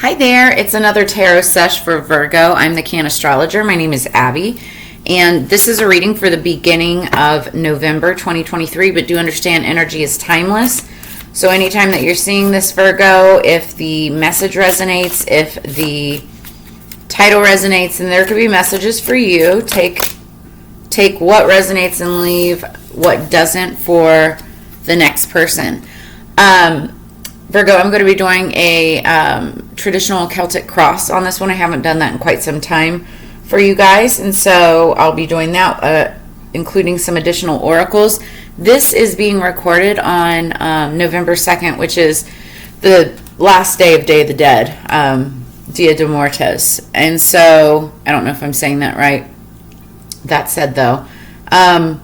Hi there, it's another tarot sesh for Virgo. I'm the Cannastrologer. My name is Abby, and this is a reading for the beginning of November 2023, but do understand energy is timeless. So anytime that you're seeing this, Virgo, if the message resonates, if the title resonates, and there could be messages for you, take what resonates and leave what doesn't for the next person. Virgo, I'm going to be doing a traditional Celtic cross on this one. I haven't done that in quite some time for you guys, and so I'll be doing that, including some additional oracles. This is being recorded on November 2nd, which is the last day of Day of the Dead, Dia de Muertos. And so, I don't know if I'm saying that right. That said, though, I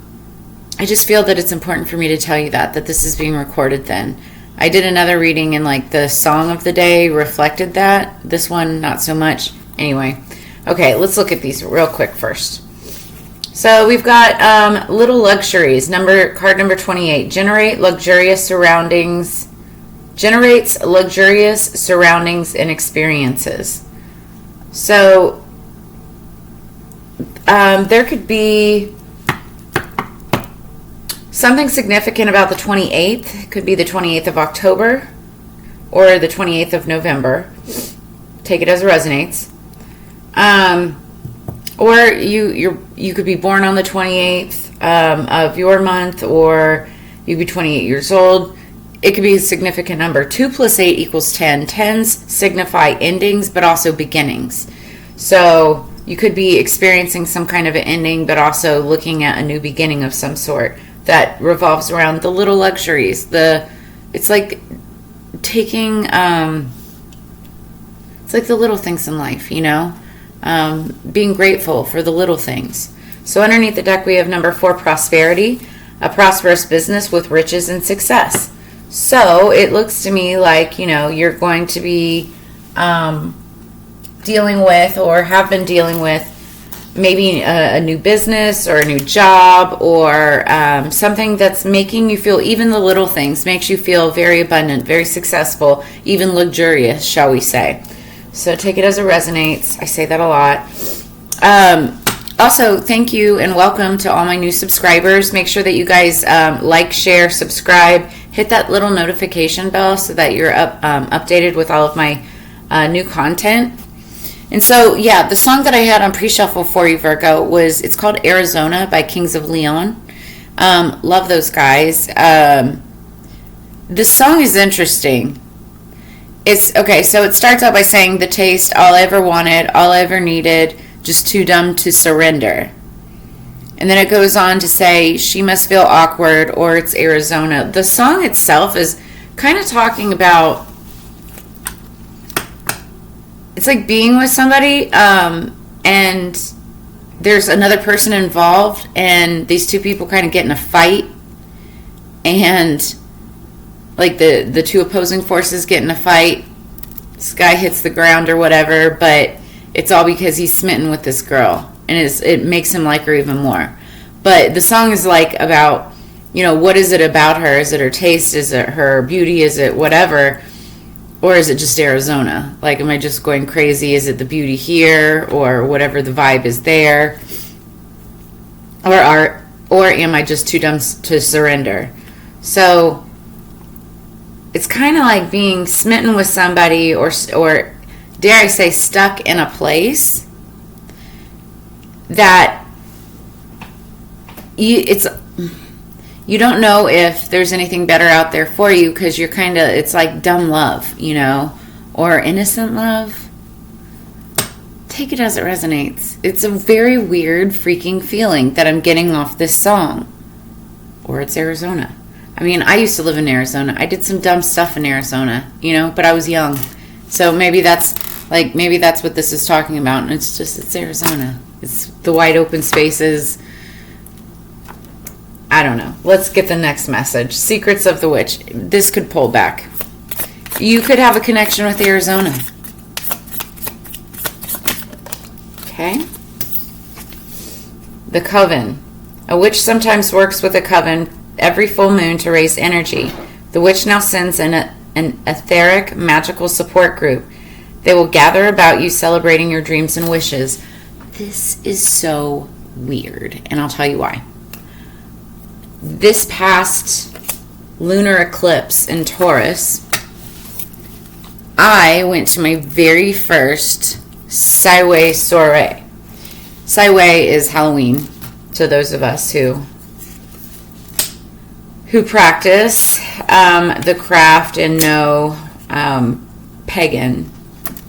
just feel that it's important for me to tell you that this is being recorded then. I did another reading and the song of the day reflected that. This one, not so much. Anyway, okay, let's look at these real quick first. So we've got little luxuries. Card number 28. Generates luxurious surroundings and experiences. So there could be something significant about the 28th. It could be the 28th of October or the 28th of November. Take it as it resonates. Or you could be born on the 28th of your month, or you could be 28 years old. It could be a significant number. 2 plus 8 equals 10. 10s signify endings, but also beginnings. So you could be experiencing some kind of an ending, but also looking at a new beginning of some sort that revolves around the little luxuries. It's like taking, it's like the little things in life, being grateful for the little things. So underneath the deck we have number 4, prosperity, a prosperous business with riches and success. So it looks to me like, you're going to be dealing with, or have been dealing with, maybe a new business or a new job, or something that's making you feel, even the little things, makes you feel very abundant, very successful, even luxurious, shall we say. So take it as it resonates. I say that a lot. Also, thank you and welcome to all my new subscribers. Make sure that you guys like, share, subscribe, hit that little notification bell so that you're updated with all of my new content. And so, yeah, the song that I had on pre-shuffle for you, Virgo, it's called Arizona by Kings of Leon. Love those guys. This song is interesting. Okay, so it starts out by saying, the taste, all I ever wanted, all I ever needed, just too dumb to surrender. And then it goes on to say, she must feel awkward, or it's Arizona. The song itself is kind of talking about, it's like being with somebody, and there's another person involved, and these two people kind of get in a fight, and the two opposing forces get in a fight. This guy hits the ground or whatever, but it's all because he's smitten with this girl, and it makes him like her even more. But the song is about, what is it about her? Is it her taste? Is it her beauty? Is it whatever? Or is it just Arizona? Am I just going crazy? Is it the beauty here, or whatever the vibe is there? Or am I just too dumb to surrender? So it's kind of like being smitten with somebody, or dare I say stuck in a place that you don't know if there's anything better out there for you, because you're it's like dumb love, or innocent love. Take it as it resonates. It's a very weird freaking feeling that I'm getting off this song. Or it's Arizona. I mean, I used to live in Arizona. I did some dumb stuff in Arizona, but I was young. So maybe that's what this is talking about. And it's Arizona. It's the wide open spaces. I don't know. Let's get the next message. Secrets of the Witch. This could pull back. You could have a connection with Arizona. Okay. The Coven. A witch sometimes works with a coven every full moon to raise energy. The witch now sends an etheric magical support group. They will gather about you, celebrating your dreams and wishes. This is so weird, and I'll tell you why. This past lunar eclipse in Taurus, I went to my very first Siway soiree. Siway is Halloween, to those of us who practice the craft and know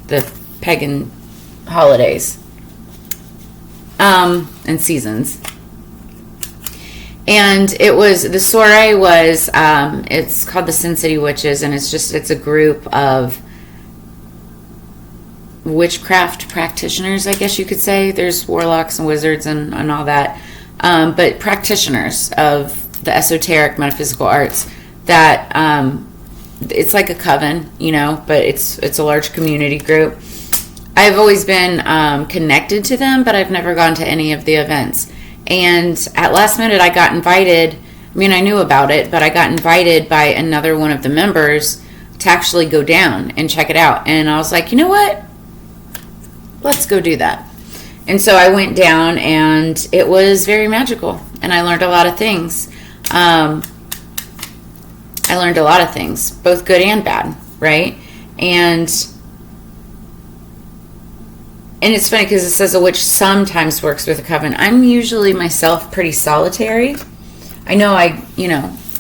the pagan holidays and seasons. And the soiree was, it's called the Sin City Witches, and it's a group of witchcraft practitioners, I guess you could say. There's warlocks and wizards and all that. But practitioners of the esoteric metaphysical arts that, it's like a coven, but it's a large community group. I've always been connected to them, but I've never gone to any of the events. And at last minute, I got invited. I mean, I knew about it, but I got invited by another one of the members to actually go down and check it out. And I was like, you know what? Let's go do that. And so I went down, and it was very magical. And I learned a lot of things. Both good and bad, right? And it's funny because it says a witch sometimes works with a coven. I'm usually myself pretty solitary. I know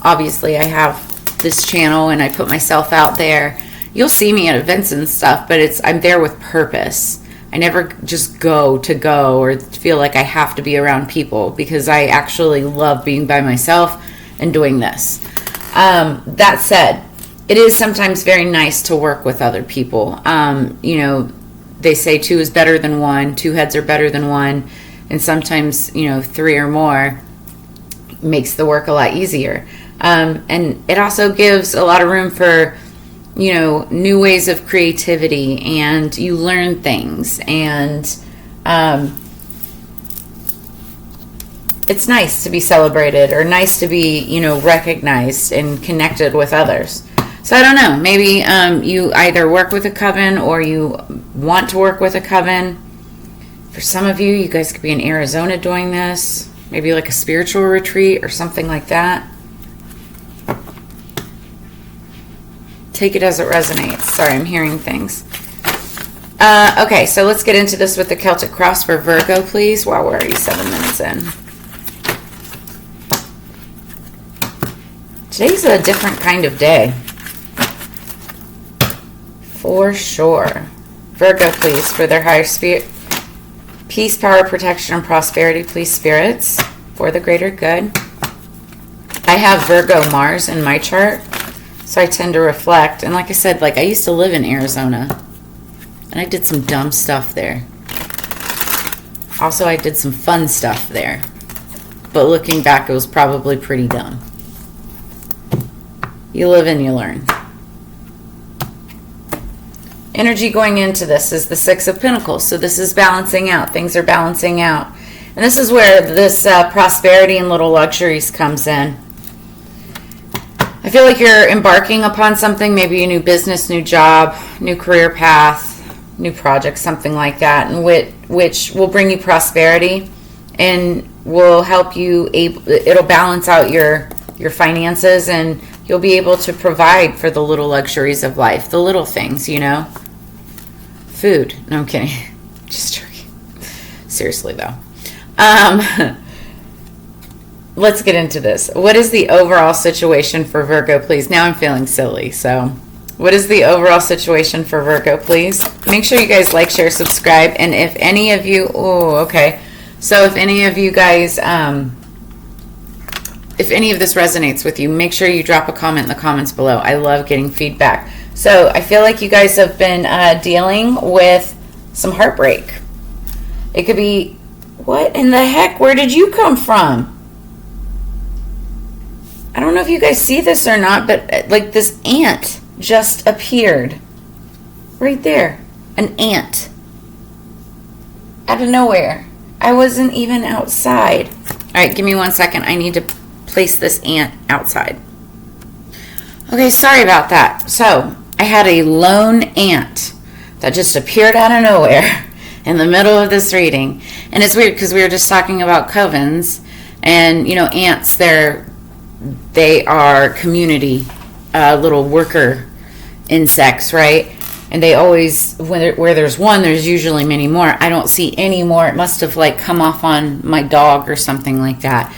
obviously I have this channel and I put myself out there. You'll see me at events and stuff, but I'm there with purpose. I never just go or feel like I have to be around people, because I actually love being by myself and doing this. That said, it is sometimes very nice to work with other people. They say 2 is better than 1, 2 heads are better than 1, and sometimes 3 or more makes the work a lot easier. And it also gives a lot of room for new ways of creativity, and you learn things, and it's nice to be celebrated, or nice to be recognized and connected with others. So I don't know, maybe you either work with a coven or you want to work with a coven. For some of you guys could be in Arizona doing this, maybe like a spiritual retreat or something like that. Take it as it resonates. Sorry, I'm hearing things. Okay, so let's get into this with the Celtic Cross for Virgo, please. Wow, we're already 7 minutes in. Today's a different kind of day. For sure. Virgo, please, for their higher spirit. Peace, power, protection, and prosperity, please, spirits, for the greater good. I have Virgo Mars in my chart, so I tend to reflect. And like I said, I used to live in Arizona, and I did some dumb stuff there. Also, I did some fun stuff there. But looking back, it was probably pretty dumb. You live and you learn. Energy going into this is the 6 of Pentacles. So this is balancing out. Things are balancing out. And this is where this prosperity and little luxuries comes in. I feel like you're embarking upon something, maybe a new business, new job, new career path, new project, something like that, and which will bring you prosperity and will help you, it'll balance out your finances, and you'll be able to provide for the little luxuries of life, the little things, Food. No, I'm kidding. Just joking. Seriously, though. Let's get into this. What is the overall situation for Virgo, please? Now I'm feeling silly, so what is the overall situation for Virgo, please? Make sure you guys like, share, subscribe, and if any of you, so if any of you guys, if any of this resonates with you, make sure you drop a comment in the comments below. I love getting feedback. So I feel like you guys have been dealing with some heartbreak. It could be, what in the heck? Where did you come from? I don't know if you guys see this or not, but this ant just appeared. Right there. An ant. Out of nowhere. I wasn't even outside. All right, give me 1 second. I need to place this ant outside. Okay, sorry about that. So I had a lone ant that just appeared out of nowhere in the middle of this reading. And it's weird because we were just talking about covens, and ants, they are community little worker insects, right? And they always, where there's one, there's usually many more. I don't see any more. It must have come off on my dog or something like that.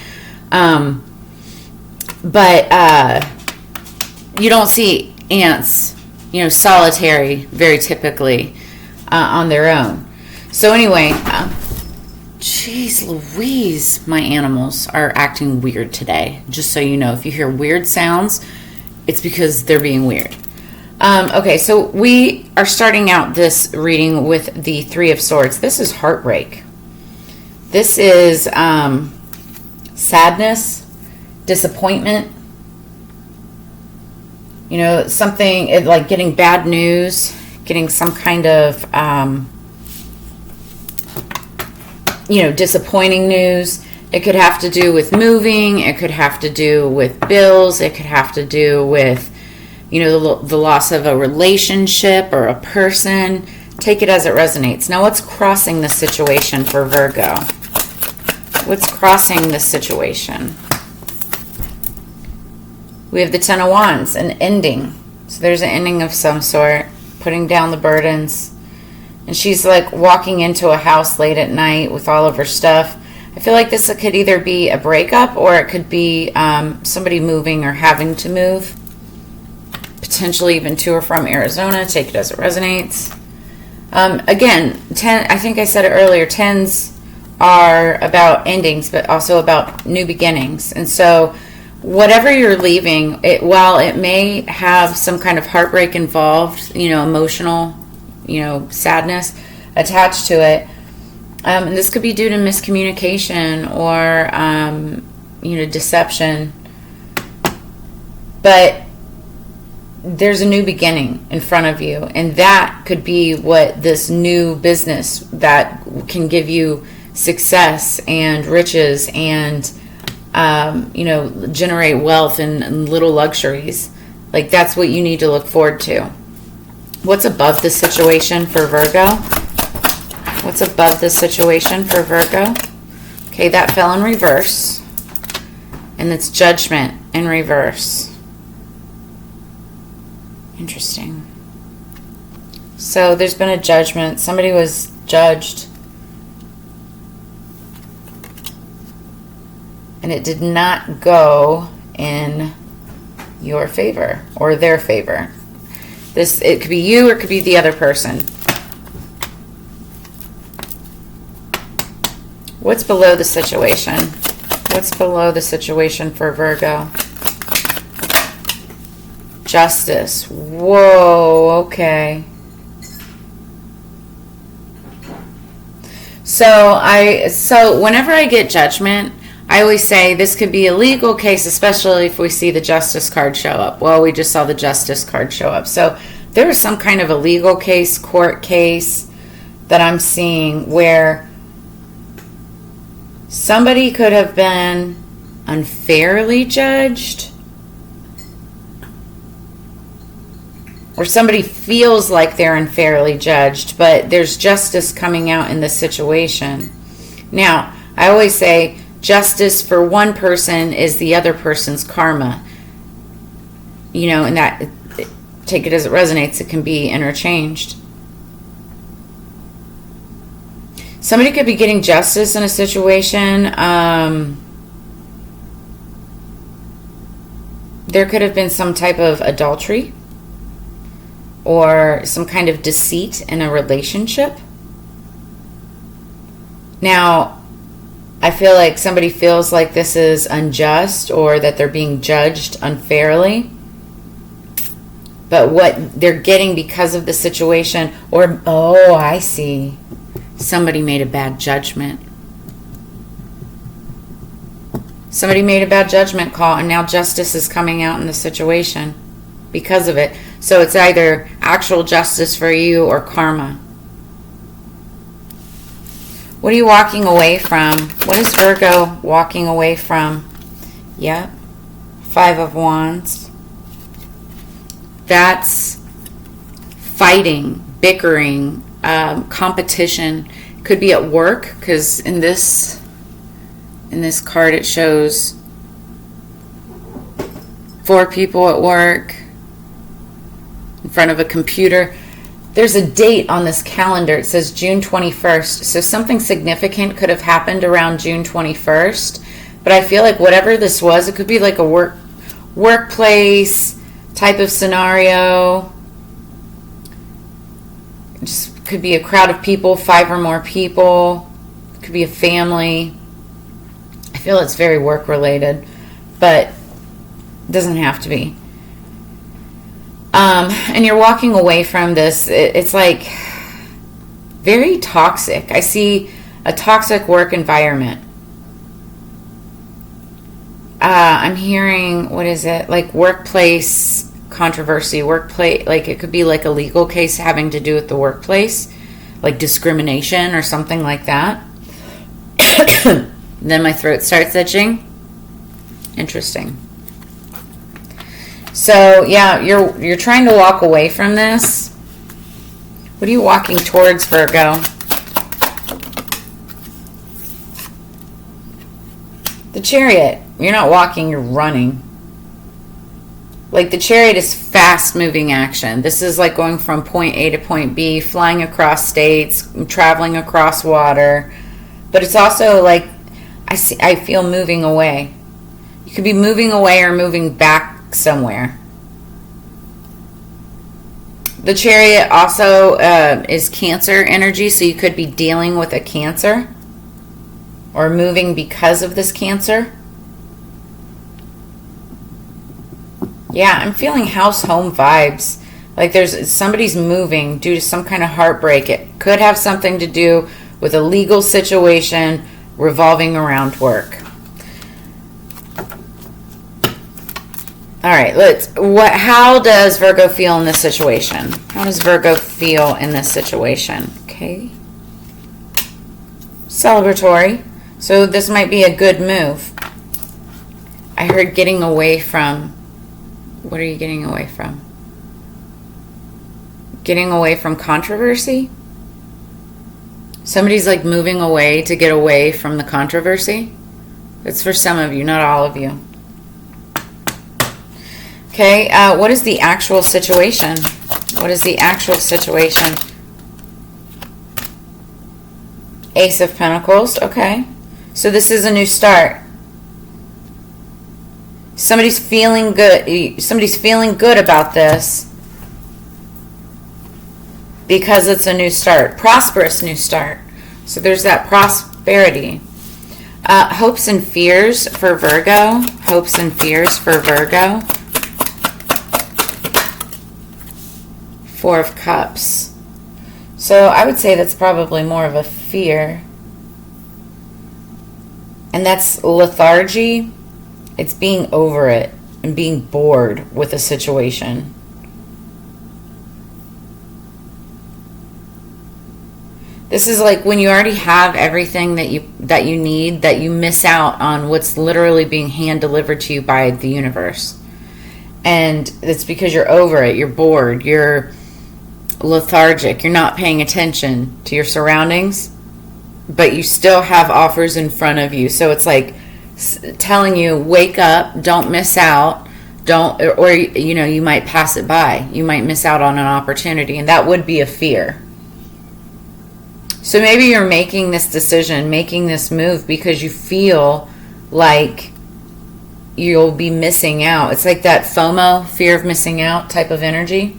But you don't see ants, solitary very typically on their own. So anyway, jeez Louise, my animals are acting weird today. Just so you know, if you hear weird sounds, it's because they're being weird. Okay, so we are starting out this reading with the Three of Swords. This is heartbreak. This is sadness, disappointment. Something like getting bad news, getting some kind of, disappointing news. It could have to do with moving. It could have to do with bills. It could have to do with, the loss of a relationship or a person. Take it as it resonates. Now, what's crossing the situation for Virgo? What's crossing the situation? We have the Ten of Wands, an ending. So there's an ending of some sort, putting down the burdens. And she's walking into a house late at night with all of her stuff. I feel like this could either be a breakup or it could be somebody moving or having to move. Potentially even to or from Arizona. Take it as it resonates. Again, I think I said it earlier, tens are about endings, but also about new beginnings. And so whatever you're leaving, while it may have some kind of heartbreak involved, emotional, sadness attached to it, and this could be due to miscommunication or, deception, but there's a new beginning in front of you, and that could be what this new business that can give you success and riches and generate wealth and little luxuries. That's what you need to look forward to. What's above the situation for Virgo? What's above the situation for Virgo? Okay, that fell in reverse. And it's Judgment in reverse. Interesting. So there's been a judgment. Somebody was judged. And it did not go in your favor or their favor. It could be you or it could be the other person. What's below the situation? What's below the situation for Virgo? Justice. Whoa, okay. So whenever I get judgment, I always say this could be a legal case, especially if we see the Justice card show up. Well, we just saw the Justice card show up. So there is some kind of a legal case, court case that I'm seeing where somebody could have been unfairly judged, or somebody feels like they're unfairly judged, but there's justice coming out in the situation. Now, I always say justice for one person is the other person's karma. And that, take it as it resonates, it can be interchanged. Somebody could be getting justice in a situation. There could have been some type of adultery or some kind of deceit in a relationship. Now, I feel like somebody feels like this is unjust or that they're being judged unfairly. But what they're getting because of the situation, or, oh, I see. Somebody made a bad judgment. Somebody made a bad judgment call, and now justice is coming out in the situation because of it. So it's either actual justice for you or karma. What are you walking away from? What is Virgo walking away from? Yep. Five of Wands. That's fighting bickering, competition. Could be at work, because in this card it shows 4 people at work in front of a computer. There's a date on this calendar. It says June 21st. So something significant could have happened around June 21st. But I feel like whatever this was, it could be like a workplace type of scenario. It just could be a crowd of people, 5 or more people. It could be a family. I feel it's very work related, but it doesn't have to be. And you're walking away from this. It's like very toxic. I see a toxic work environment. I'm hearing, what is it? Like workplace controversy, workplace, like it could be like a legal case having to do with the workplace, like discrimination or something like that. Then my throat starts itching. Interesting. So yeah, you're trying to walk away from this. What are you walking towards, Virgo? The Chariot. You're not walking, you're running. Like the Chariot is fast moving action. This is like going from point A to point B, flying across states, traveling across water. But it's also like I feel moving away. You could be moving away or moving back somewhere. The Chariot also is Cancer energy, so you could be dealing with a Cancer or moving because of this Cancer. Yeah, I'm feeling house home vibes. Like somebody's moving due to some kind of heartbreak. It could have something to do with a legal situation revolving around work. All right, how does Virgo feel in this situation? How does Virgo feel in this situation? Okay. Celebratory. So this might be a good move. I heard getting away from. What are you getting away from? Getting away from controversy? Somebody's like moving away to get away from the controversy. It's for some of you, not all of you. Okay, what is the actual situation? What is the actual situation? Ace of Pentacles, okay. So this is a new start. Somebody's feeling good. Somebody's feeling good about this because it's a new start. Prosperous new start. So there's that prosperity. Hopes and fears for Virgo. Hopes and fears for Virgo. 4 of Cups. So I would say that's probably more of a fear. And that's lethargy. It's being over it and being bored with a situation. This is like when you already have everything that you need, that you miss out on what's literally being hand delivered to you by the universe. And it's because you're over it, you're bored, you're lethargic, you're not paying attention to your surroundings, but you still have offers in front of you. So it's like telling you, wake up, don't miss out, or you might pass it by. You might miss out on an opportunity, and that would be a fear. So maybe you're making this decision, making this move because you feel like you'll be missing out. It's like that FOMO, fear of missing out type of energy.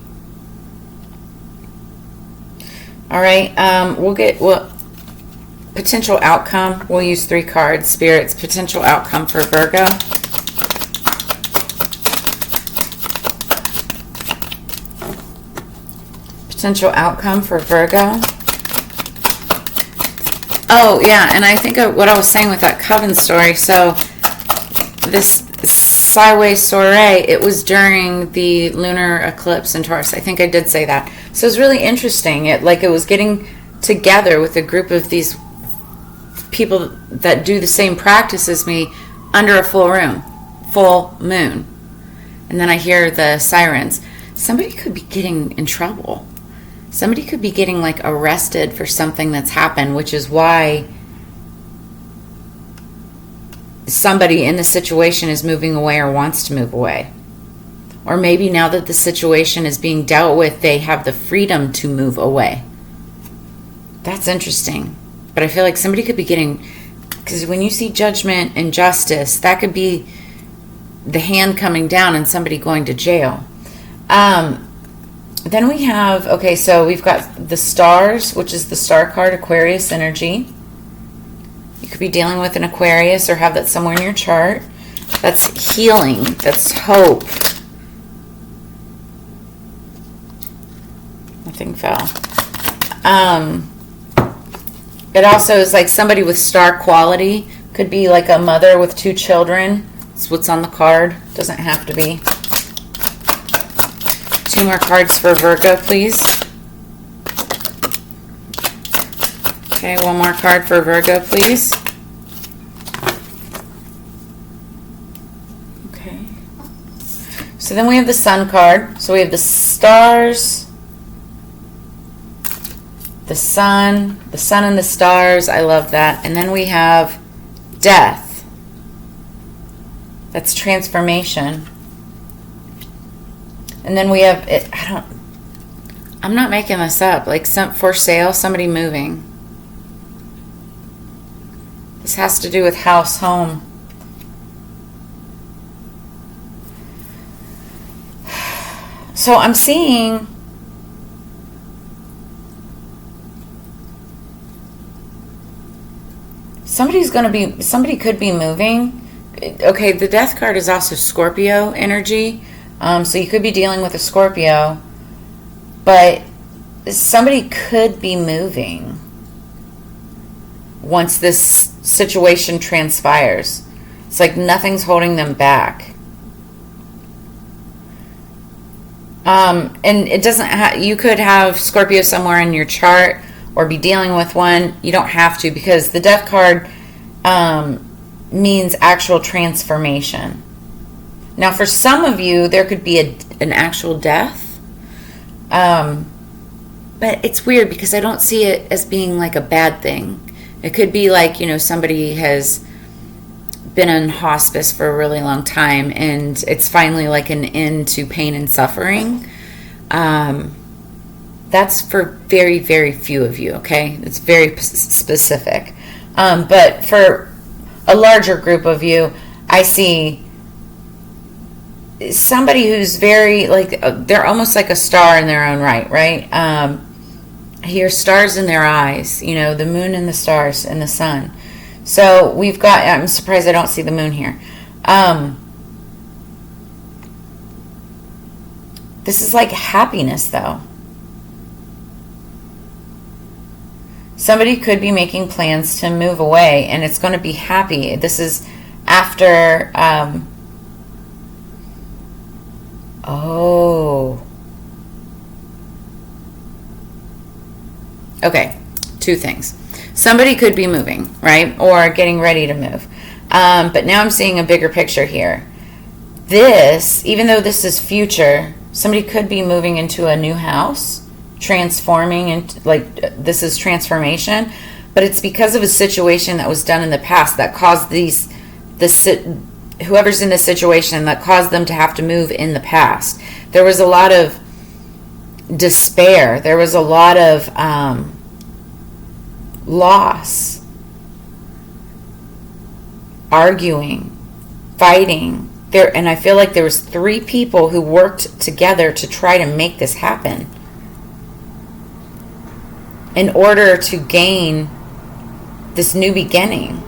All right, we'll get potential outcome. We'll use 3 cards. Spirits, potential outcome for Virgo. Potential outcome for Virgo. Oh, yeah, and I think of what I was saying with that coven story. So this sideways soiree, it was during the lunar eclipse in Taurus. I think I did say that. So it was really interesting. It was getting together with a group of these people that do the same practice as me under a full moon. And then I hear the sirens. Somebody could be getting in trouble. Somebody could be getting like arrested for something that's happened, which is why somebody in the situation is moving away or wants to move away. Or maybe now that the situation is being dealt with, they have the freedom to move away. That's interesting. But I feel like somebody could be getting, because when you see judgment and justice, that could be the hand coming down and somebody going to jail. Then we have, okay, so we've got the stars, which is the star card, Aquarius energy. You could be dealing with an Aquarius or have that somewhere in your chart. That's healing. That's hope. Nothing fell. It also is like somebody with star quality. Could be like a mother with 2 children. That's what's on the card. Doesn't have to be. 2 more cards for Virgo, please. Okay, 1 more card for Virgo, please. Okay. So then we have the Sun card. So we have the stars, the sun and the stars. I love that. And then we have death. That's transformation. And then we have it. I'm not making this up. Like some for sale, somebody moving. This has to do with house, home. So I'm seeing somebody could be moving. Okay, the death card is also Scorpio energy. So you could be dealing with a Scorpio, but somebody could be moving once this situation transpires. It's like nothing's holding them back. And it doesn't you could have Scorpio somewhere in your chart or be dealing with one. You don't have to, because the death card means actual transformation. Now, for some of you, there could be an actual death. But it's weird because I don't see it as being like a bad thing. It could be like, somebody has been in hospice for a really long time and it's finally like an end to pain and suffering. That's for very, very few of you, okay? It's very specific. But for a larger group of you, I see somebody who's very, like, they're almost like a star in their own right, right? I hear stars in their eyes, the moon and the stars and the sun. So we've got, I'm surprised I don't see the moon here. This is like happiness, though. Somebody could be making plans to move away, and it's going to be happy. This is after, okay, 2 things. Somebody could be moving, right? Or getting ready to move. But now I'm seeing a bigger picture here. This, even though this is future, somebody could be moving into a new house, transforming, and like this is transformation, but it's because of a situation that was done in the past that caused whoever's in this situation, that caused them to have to move in the past. There was a lot of despair. There was a lot of loss, arguing, fighting. And I feel like there was 3 people who worked together to try to make this happen in order to gain this new beginning.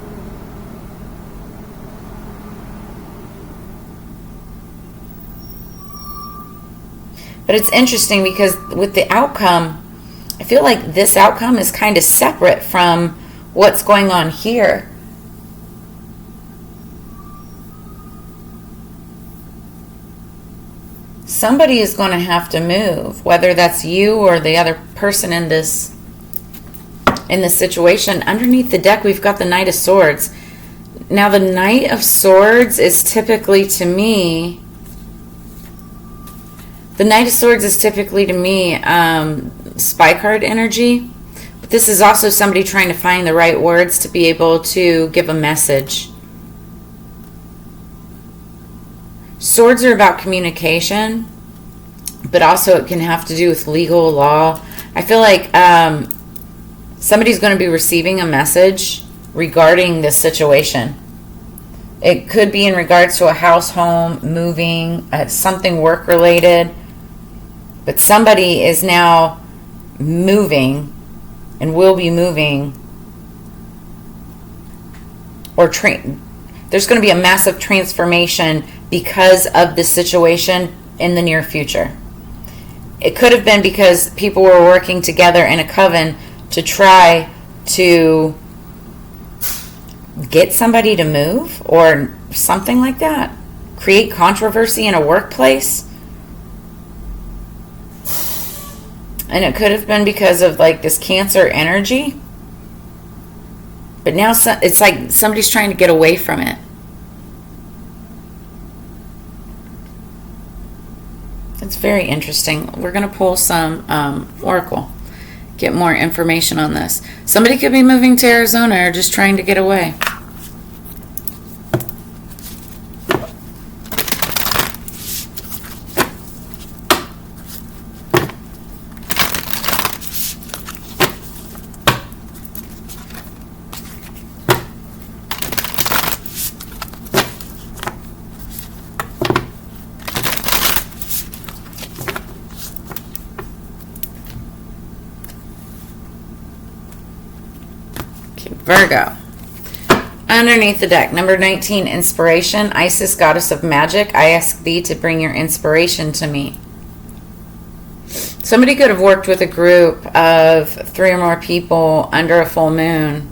But it's interesting because with the outcome, I feel like this outcome is kind of separate from what's going on here. Somebody is going to have to move, whether that's you or the other person in this situation. Underneath the deck, we've got the Knight of Swords. Now, the Knight of Swords is typically, to me, spy card energy. But this is also somebody trying to find the right words to be able to give a message. Swords are about communication, but also it can have to do with legal law. I feel like somebody's going to be receiving a message regarding this situation. It could be in regards to a house, home, moving, something work-related. But somebody is now moving and will be moving. Or there's going to be a massive transformation because of this situation in the near future. It could have been because people were working together in a coven to try to get somebody to move or something like that. Create controversy in a workplace. And it could have been because of like this Cancer energy. But now it's like somebody's trying to get away from it. It's very interesting. We're going to pull some Oracle. Get more information on this. Somebody could be moving to Arizona or just trying to get away. Virgo. Underneath the deck, number 19, inspiration. Isis, goddess of magic, I ask thee to bring your inspiration to me. Somebody could have worked with a group of 3 or more people under a full moon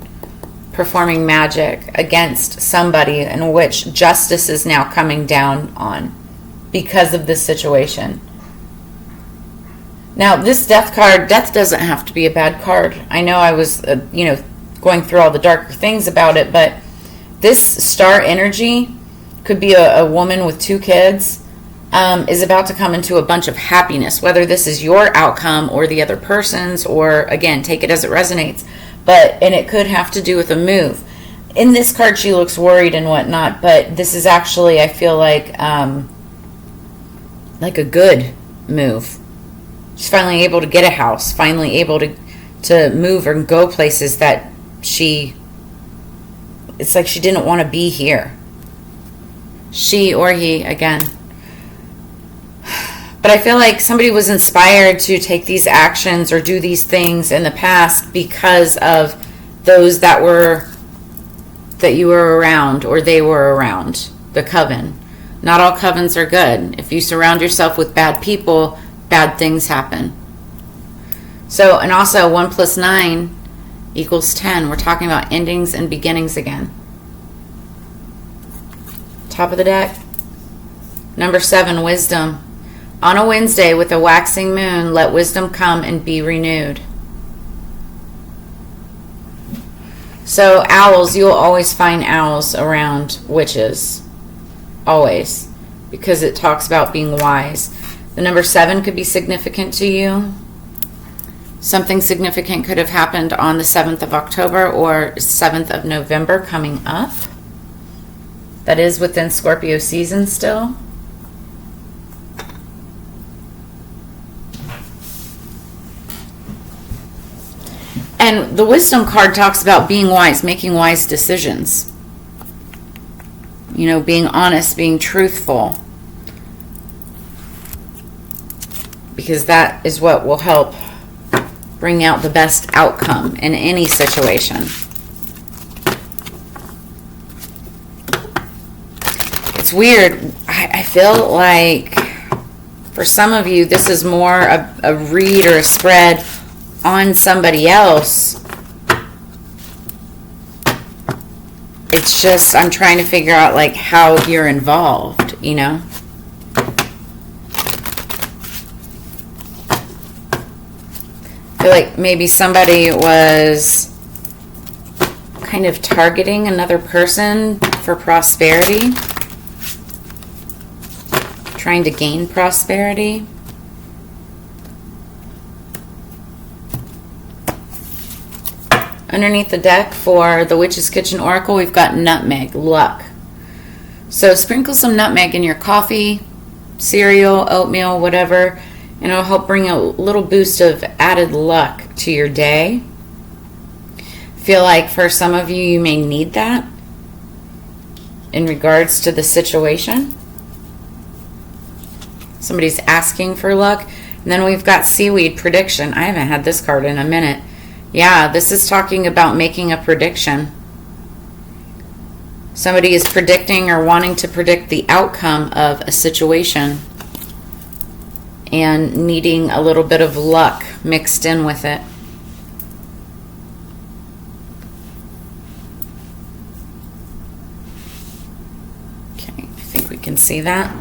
performing magic against somebody in which justice is now coming down on because of this situation. Now, this death card, death doesn't have to be a bad card. I know I was, going through all the darker things about it, but this star energy could be a woman with 2 kids, is about to come into a bunch of happiness, whether this is your outcome or the other person's, or again, take it as it resonates. And it could have to do with a move. In this card, she looks worried and whatnot, but this is actually, I feel like a good move. She's finally able to get a house, finally able to move or go places that it's like she didn't want to be here. She or he, again. But I feel like somebody was inspired to take these actions or do these things in the past because of those that you were around or they were around. The coven. Not all covens are good. If you surround yourself with bad people, bad things happen. So, and also 1 + 9 = 10. We're talking about endings and beginnings again. Top of the deck. Number 7, wisdom. On a Wednesday with a waxing moon, let wisdom come and be renewed. So owls, you'll always find owls around witches. Always. Because it talks about being wise. The number 7 could be significant to you. Something significant could have happened on the 7th of October or 7th of November coming up. That is within Scorpio season still. And the wisdom card talks about being wise, making wise decisions. Being honest, being truthful. Because that is what will help bring out the best outcome in any situation. It's weird. I feel like for some of you, this is more a read or a spread on somebody else. It's just, I'm trying to figure out like how you're involved, I feel like maybe somebody was kind of targeting another person for prosperity, trying to gain prosperity. Underneath the deck for the Witch's Kitchen Oracle, we've got nutmeg, luck. So sprinkle some nutmeg in your coffee, cereal, oatmeal, whatever, and it'll help bring a little boost of added luck to your day. Feel like for some of you, you may need that in regards to the situation. Somebody's asking for luck. And then we've got seaweed prediction. I haven't had this card in a minute. Yeah, this is talking about making a prediction. Somebody is predicting or wanting to predict the outcome of a situation and needing a little bit of luck mixed in with it. Okay, I think we can see that.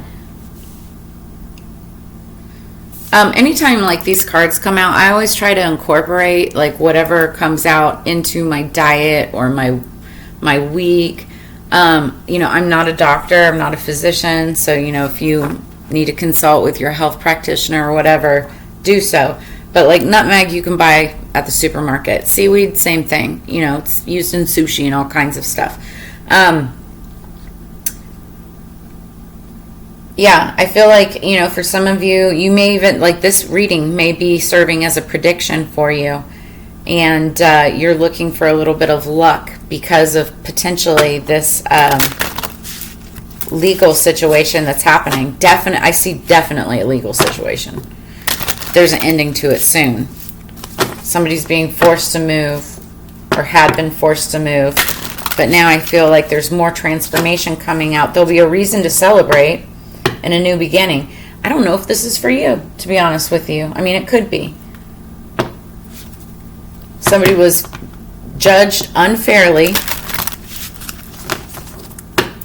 Anytime like these cards come out, I always try to incorporate like whatever comes out into my diet or my week. I'm not a doctor, I'm not a physician, so if you need to consult with your health practitioner or whatever, do so. But like nutmeg you can buy at the supermarket. Seaweed, same thing. It's used in sushi and all kinds of stuff. Yeah, I feel like, for some of you, you may even, like this reading may be serving as a prediction for you. And you're looking for a little bit of luck because of potentially this legal situation that's happening. I see definitely a legal situation. There's an ending to it soon. Somebody's being forced to move or had been forced to move. But now I feel like there's more transformation coming out. There'll be a reason to celebrate and a new beginning. I don't know if this is for you, to be honest with you. I mean, it could be. Somebody was judged unfairly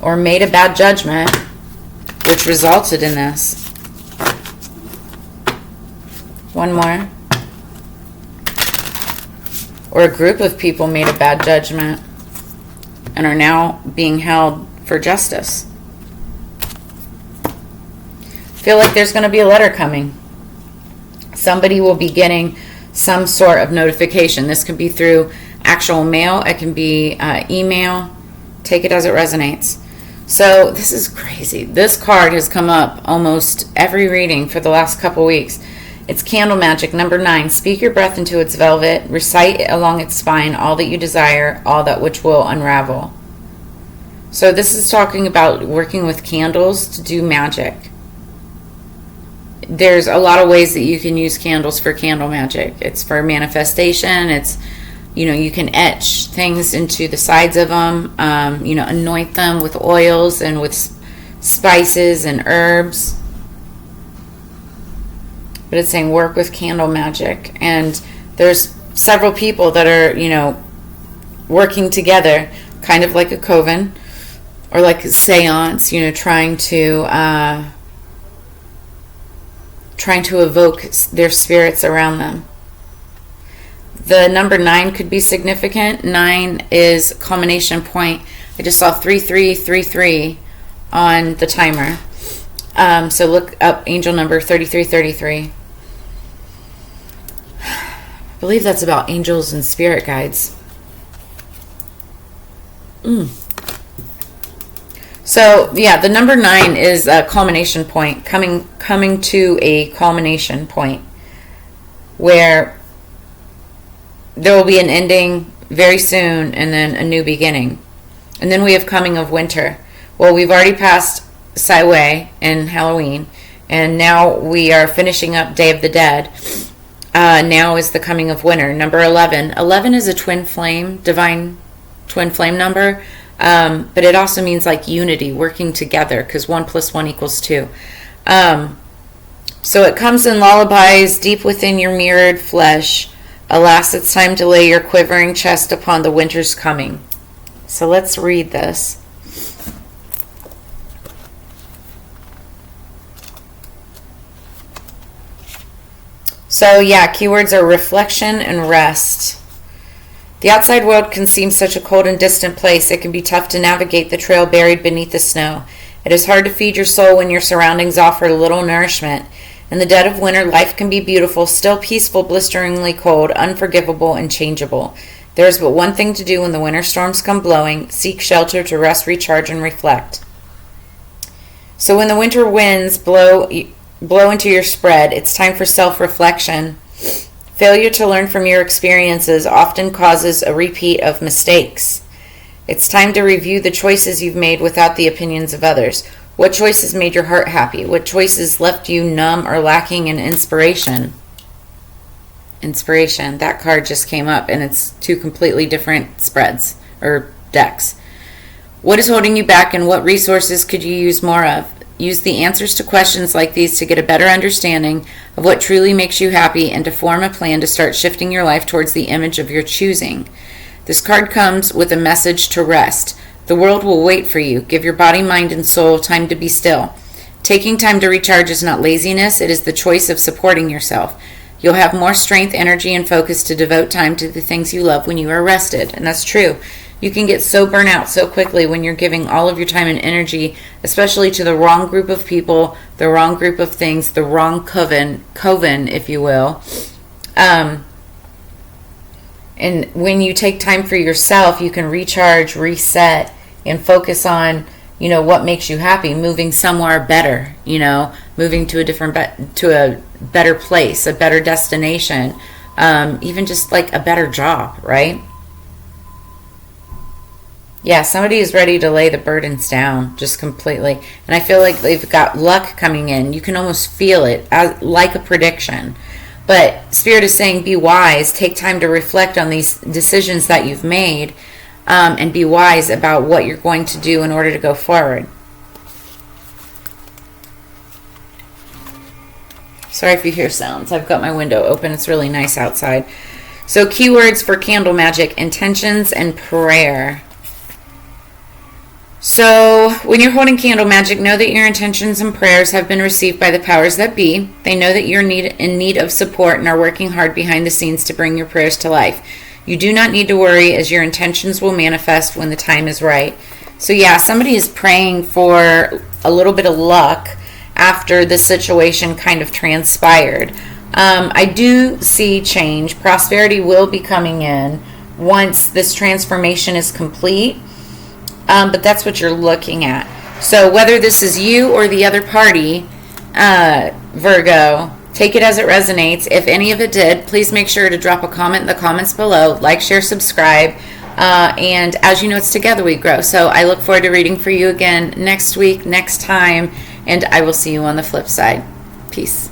or made a bad judgment, which resulted in this. One more. Or a group of people made a bad judgment and are now being held for justice. Feel like there's going to be a letter coming. Somebody will be getting some sort of notification. This could be through actual mail. It can be email. Take it as it resonates. So this is crazy. This card has come up almost every reading for the last couple weeks. It's Candle Magic, number 9. Speak your breath into its velvet. Recite along its spine all that you desire, all that which will unravel. So this is talking about working with candles to do magic. There's a lot of ways that you can use candles for candle magic. It's for manifestation. It's, you can etch things into the sides of them, anoint them with oils and with spices and herbs. But it's saying work with candle magic. And there's several people that are, working together, kind of like a coven or like a seance, trying to evoke their spirits around them. The number 9 could be significant. 9 is culmination point. I just saw 3333 on the timer. So look up angel number 3333. I believe that's about angels and spirit guides. So, yeah, the number 9 is a culmination point, coming to a culmination point where there will be an ending very soon and then a new beginning. And then we have coming of winter. Well, we've already passed Saiwei and Halloween, and now we are finishing up Day of the Dead. Now is the coming of winter. Number 11. 11 is a twin flame, divine twin flame number. But it also means like unity, working together, because 1 + 1 = 2. So it comes in lullabies deep within your mirrored flesh. Alas, it's time to lay your quivering chest upon the winter's coming. So let's read this. So yeah, keywords are reflection and rest. The outside world can seem such a cold and distant place. It can be tough to navigate the trail buried beneath the snow. It is hard to feed your soul when your surroundings offer little nourishment. In the dead of winter, life can be beautiful, still peaceful, blisteringly cold, unforgivable, and changeable. There is but one thing to do when the winter storms come blowing: seek shelter to rest, recharge, and reflect. So when the winter winds blow into your spread, it's time for self-reflection. Failure to learn from your experiences often causes a repeat of mistakes. It's time to review the choices you've made without the opinions of others. What choices made your heart happy? What choices left you numb or lacking in inspiration? Inspiration. That card just came up, and it's two completely different spreads or decks. What is holding you back, and what resources could you use more of? Use the answers to questions like these to get a better understanding of what truly makes you happy and to form a plan to start shifting your life towards the image of your choosing. This card comes with a message to rest. The world will wait for you. Give your body, mind, and soul time to be still. Taking time to recharge is not laziness. It is the choice of supporting yourself. You'll have more strength, energy, and focus to devote time to the things you love when you are rested. And that's true. You can get so burnt out so quickly when you're giving all of your time and energy, especially to the wrong group of people, the wrong group of things, the wrong coven, if you will. And when you take time for yourself, you can recharge, reset, and focus on, what makes you happy, moving somewhere better, moving to a better place, a better destination, even just like a better job, right? Yeah, somebody is ready to lay the burdens down just completely. And I feel like they've got luck coming in. You can almost feel it like a prediction. But Spirit is saying, be wise. Take time to reflect on these decisions that you've made, and be wise about what you're going to do in order to go forward. Sorry if you hear sounds. I've got my window open. It's really nice outside. So keywords for candle magic: intentions and prayer. So when you're holding candle magic, know that your intentions and prayers have been received by the powers that be. They know that you're in need of support and are working hard behind the scenes to bring your prayers to life. You do not need to worry, as your intentions will manifest when the time is right. So yeah, somebody is praying for a little bit of luck after the situation kind of transpired. I do see change. Prosperity will be coming in once this transformation is complete. But that's what you're looking at. So whether this is you or the other party, Virgo, take it as it resonates. If any of it did, please make sure to drop a comment in the comments below. Like, share, subscribe. And as you know, it's together we grow. So I look forward to reading for you again next week, next time. And I will see you on the flip side. Peace.